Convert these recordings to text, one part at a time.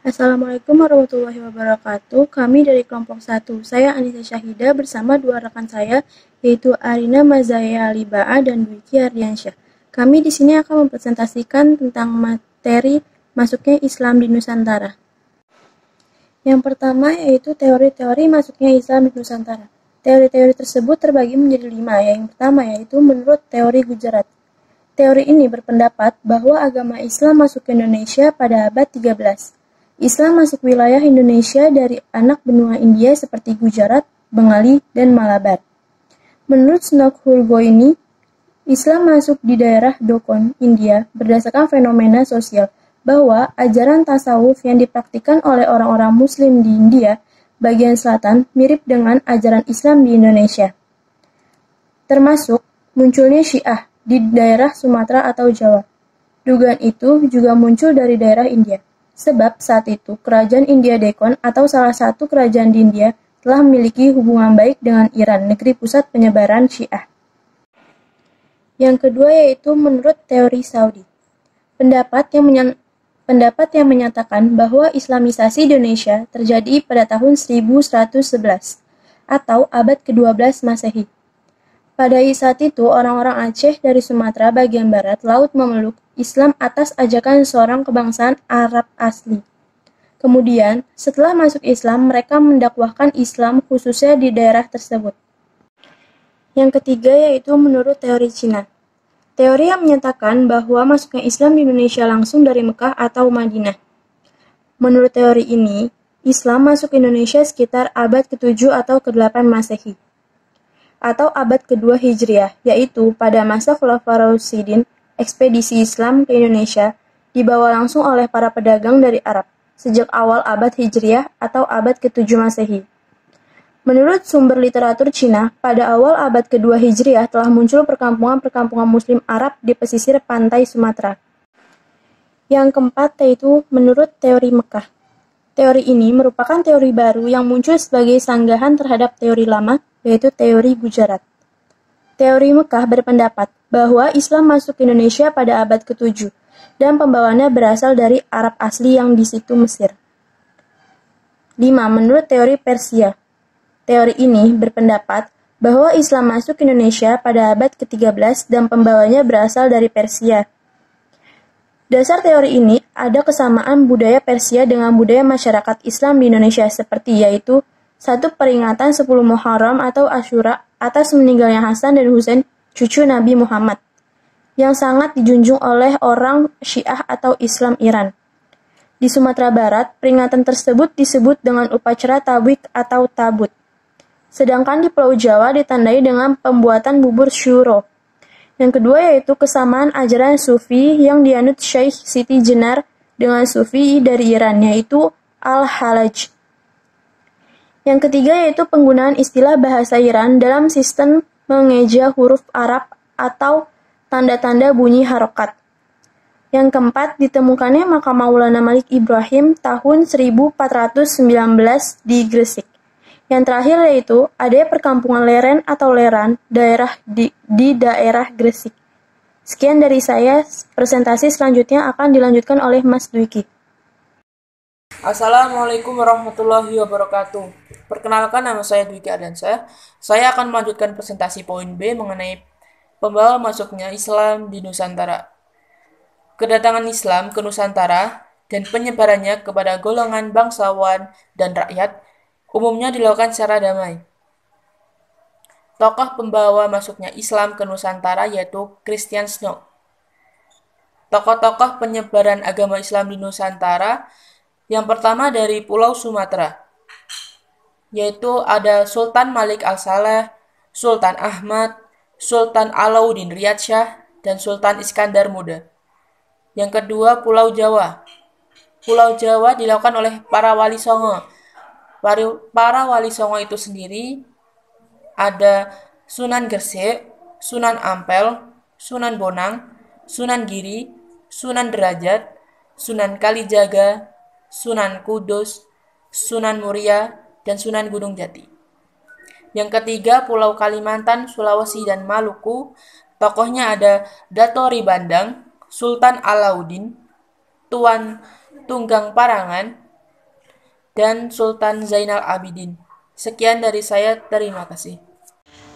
Assalamualaikum warahmatullahi wabarakatuh. Kami dari kelompok 1. Saya Anissa Syahida bersama dua rekan saya, yaitu Arina Mazaya Libaa dan Dwiki Ardiansyah. Kami di sini akan mempresentasikan tentang materi masuknya Islam di Nusantara. Yang pertama yaitu teori-teori masuknya Islam di Nusantara. Teori-teori tersebut terbagi menjadi 5. Yang pertama yaitu menurut teori Gujarat. Teori ini berpendapat bahwa agama Islam masuk ke Indonesia pada abad 13. Islam masuk wilayah Indonesia dari anak benua India seperti Gujarat, Bengali, dan Malabar. Menurut Snok Hurgoini, Islam masuk di daerah Dokon, India berdasarkan fenomena sosial bahwa ajaran tasawuf yang dipraktikkan oleh orang-orang Muslim di India bagian selatan mirip dengan ajaran Islam di Indonesia. Termasuk munculnya Syiah di daerah Sumatera atau Jawa. Dugaan itu juga muncul dari daerah India. Sebab saat itu kerajaan India Deccan atau salah satu kerajaan di India telah memiliki hubungan baik dengan Iran, negeri pusat penyebaran Syiah. Yang kedua yaitu menurut teori Saudi. Pendapat yang menyatakan bahwa Islamisasi Indonesia terjadi pada tahun 1111 atau abad ke-12 Masehi. Pada saat itu, orang-orang Aceh dari Sumatera bagian barat laut memeluk Islam atas ajakan seorang kebangsaan Arab asli. Kemudian, setelah masuk Islam, mereka mendakwahkan Islam khususnya di daerah tersebut. Yang ketiga yaitu menurut teori Cina. Teori yang menyatakan bahwa masuknya Islam di Indonesia langsung dari Mekah atau Madinah. Menurut teori ini, Islam masuk Indonesia sekitar abad ke-7 atau ke-8 Masehi atau abad kedua Hijriah, yaitu pada masa Khulafaur Rasyidin, ekspedisi Islam ke Indonesia dibawa langsung oleh para pedagang dari Arab, sejak awal abad Hijriah atau abad ke-7 Masehi. Menurut sumber literatur Cina, pada awal abad kedua Hijriah telah muncul perkampungan-perkampungan Muslim Arab di pesisir pantai Sumatera. Yang keempat yaitu menurut teori Mekah. Teori ini merupakan teori baru yang muncul sebagai sanggahan terhadap teori lama, yaitu teori Gujarat. Teori Mekah berpendapat bahwa Islam masuk ke Indonesia pada abad ke-7 dan pembawanya berasal dari Arab asli yang di situ Mesir. 5. Menurut teori Persia. Teori ini berpendapat bahwa Islam masuk ke Indonesia pada abad ke-13 dan pembawanya berasal dari Persia. Dasar teori ini ada kesamaan budaya Persia dengan budaya masyarakat Islam di Indonesia seperti yaitu 1. Peringatan 10 Muharram atau Asyura atas meninggalnya Hasan dan Husain cucu Nabi Muhammad yang sangat dijunjung oleh orang Syiah atau Islam Iran. Di Sumatera Barat, peringatan tersebut disebut dengan upacara tabwik atau tabut. Sedangkan di Pulau Jawa ditandai dengan pembuatan bubur syuro. Yang kedua yaitu kesamaan ajaran Sufi yang dianut Syekh Siti Jenar dengan Sufi dari Iran, yaitu Al-Halaj. Yang ketiga yaitu penggunaan istilah bahasa Iran dalam sistem mengeja huruf Arab atau tanda-tanda bunyi harokat. Yang keempat, ditemukannya makam Maulana Malik Ibrahim tahun 1419 di Gresik. Yang terakhir yaitu ada perkampungan Leren atau Leran di daerah Gresik. Sekian dari saya, presentasi selanjutnya akan dilanjutkan oleh Mas Dwiki. Assalamualaikum warahmatullahi wabarakatuh. Perkenalkan, nama saya Dwiki Ardiansyah. Saya akan melanjutkan presentasi poin B mengenai pembawa masuknya Islam di Nusantara. Kedatangan Islam ke Nusantara dan penyebarannya kepada golongan bangsawan dan rakyat umumnya dilakukan secara damai. Tokoh pembawa masuknya Islam ke Nusantara yaitu Christian Snow. Tokoh-tokoh penyebaran agama Islam di Nusantara yang pertama dari Pulau Sumatera, yaitu ada Sultan Malik Al-Saleh, Sultan Ahmad, Sultan Alauddin Riyadsyah, dan Sultan Iskandar Muda. Yang kedua, Pulau Jawa. Pulau Jawa dilakukan oleh para wali songo. Para wali songo itu sendiri ada Sunan Gresik, Sunan Ampel, Sunan Bonang, Sunan Giri, Sunan Derajat, Sunan Kalijaga, Sunan Kudus, Sunan Muria, dan Sunan Gunung Jati. Yang ketiga, Pulau Kalimantan, Sulawesi, dan Maluku. Tokohnya ada Dato Ribandang, Sultan Alauddin, Tuan Tunggang Parangan, dan Sultan Zainal Abidin. Sekian dari saya, terima kasih.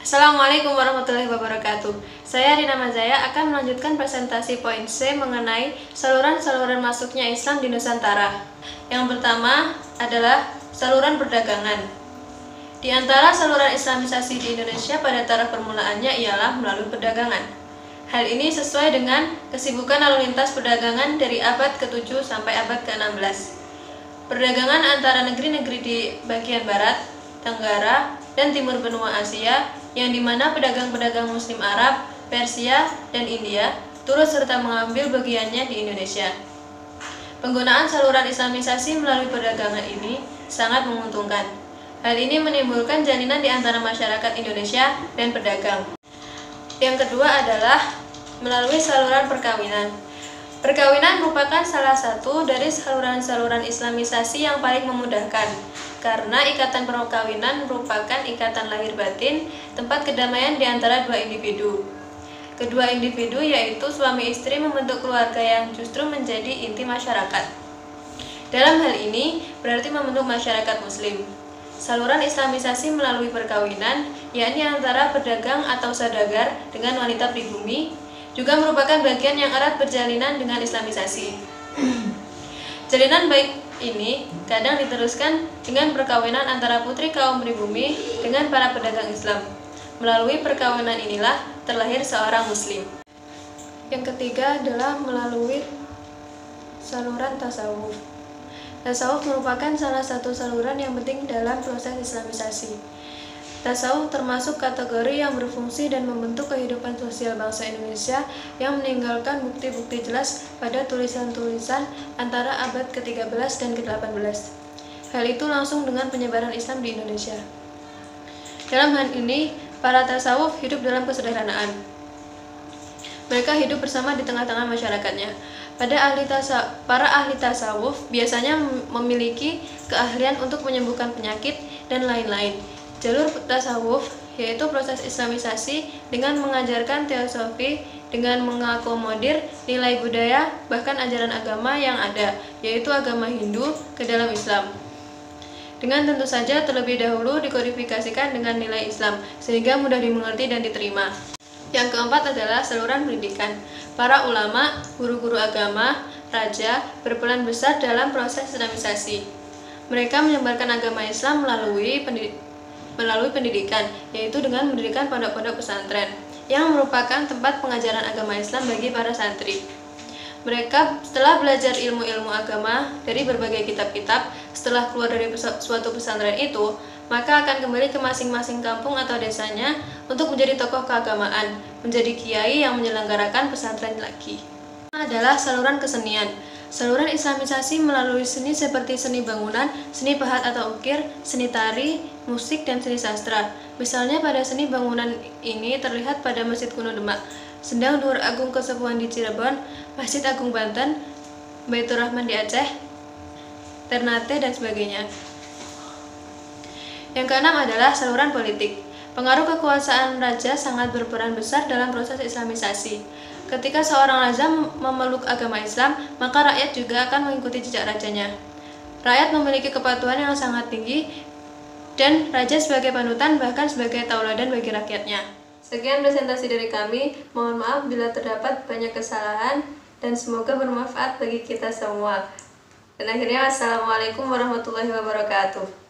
Assalamualaikum warahmatullahi wabarakatuh. Saya Rina Mazaya akan melanjutkan presentasi poin C mengenai saluran-saluran masuknya Islam di Nusantara. Yang pertama adalah saluran perdagangan. Di antara saluran islamisasi di Indonesia pada taraf permulaannya ialah melalui perdagangan. Hal ini sesuai dengan kesibukan lalu lintas perdagangan dari abad ke-7 sampai abad ke-16. Perdagangan antara negeri-negeri di bagian barat, tenggara, dan timur benua Asia, yang dimana pedagang-pedagang Muslim Arab, Persia, dan India turut serta mengambil bagiannya di Indonesia. Penggunaan saluran islamisasi melalui perdagangan ini sangat menguntungkan. Hal ini menimbulkan jalinan di antara masyarakat Indonesia dan pedagang. Yang kedua adalah melalui saluran perkawinan. Perkawinan merupakan salah satu dari saluran-saluran islamisasi yang paling memudahkan, karena ikatan perkawinan merupakan ikatan lahir batin, tempat kedamaian di antara dua individu. Kedua individu yaitu suami istri membentuk keluarga yang justru menjadi inti masyarakat. Dalam hal ini berarti membentuk masyarakat muslim. Saluran islamisasi melalui perkawinan, yakni antara pedagang atau saudagar dengan wanita pribumi, juga merupakan bagian yang erat berjalinan dengan islamisasi. Jalinan baik ini kadang diteruskan dengan perkawinan antara putri kaum pribumi dengan para pedagang Islam. Melalui perkawinan inilah terlahir seorang muslim. Yang ketiga adalah melalui saluran tasawuf. Tasawuf merupakan salah satu saluran yang penting dalam proses islamisasi. Tasawuf termasuk kategori yang berfungsi dan membentuk kehidupan sosial bangsa Indonesia yang meninggalkan bukti-bukti jelas pada tulisan-tulisan antara abad ke-13 dan ke-18. Hal itu langsung dengan penyebaran Islam di Indonesia. Dalam hal ini, para tasawuf hidup dalam kesederhanaan. Mereka hidup bersama di tengah-tengah masyarakatnya. Para ahli tasawuf biasanya memiliki keahlian untuk menyembuhkan penyakit dan lain-lain. Jalur tasawuf yaitu proses islamisasi dengan mengajarkan teosofi dengan mengakomodir nilai budaya bahkan ajaran agama yang ada, yaitu agama Hindu ke dalam Islam. Dengan tentu saja terlebih dahulu dikodifikasikan dengan nilai Islam sehingga mudah dimengerti dan diterima. Yang keempat adalah saluran pendidikan. Para ulama, guru-guru agama, raja berperan besar dalam proses islamisasi. Mereka menyebarkan agama Islam melalui pendidikan, yaitu dengan mendirikan pondok-pondok pesantren, yang merupakan tempat pengajaran agama Islam bagi para santri. Mereka setelah belajar ilmu-ilmu agama dari berbagai kitab-kitab, setelah keluar dari suatu pesantren itu, maka akan kembali ke masing-masing kampung atau desanya untuk menjadi tokoh keagamaan, menjadi kiai yang menyelenggarakan pesantren lagi. Adalah saluran kesenian. Saluran islamisasi melalui seni seperti seni bangunan, seni pahat atau ukir, seni tari, musik, dan seni sastra. Misalnya pada seni bangunan ini terlihat pada Masjid Kuno Demak, Sendang Duhur Agung Kesepuhan di Cirebon, Masjid Agung Banten, Baitur Rahman di Aceh, Ternate, dan sebagainya. Yang keenam adalah saluran politik. Pengaruh kekuasaan raja sangat berperan besar dalam proses islamisasi. Ketika seorang raja memeluk agama Islam, maka rakyat juga akan mengikuti jejak rajanya. Rakyat memiliki kepatuhan yang sangat tinggi dan raja sebagai panutan bahkan sebagai tauladan bagi rakyatnya. Sekian presentasi dari kami. Mohon maaf bila terdapat banyak kesalahan dan semoga bermanfaat bagi kita semua. Dan akhirnya, wassalamualaikum warahmatullahi wabarakatuh.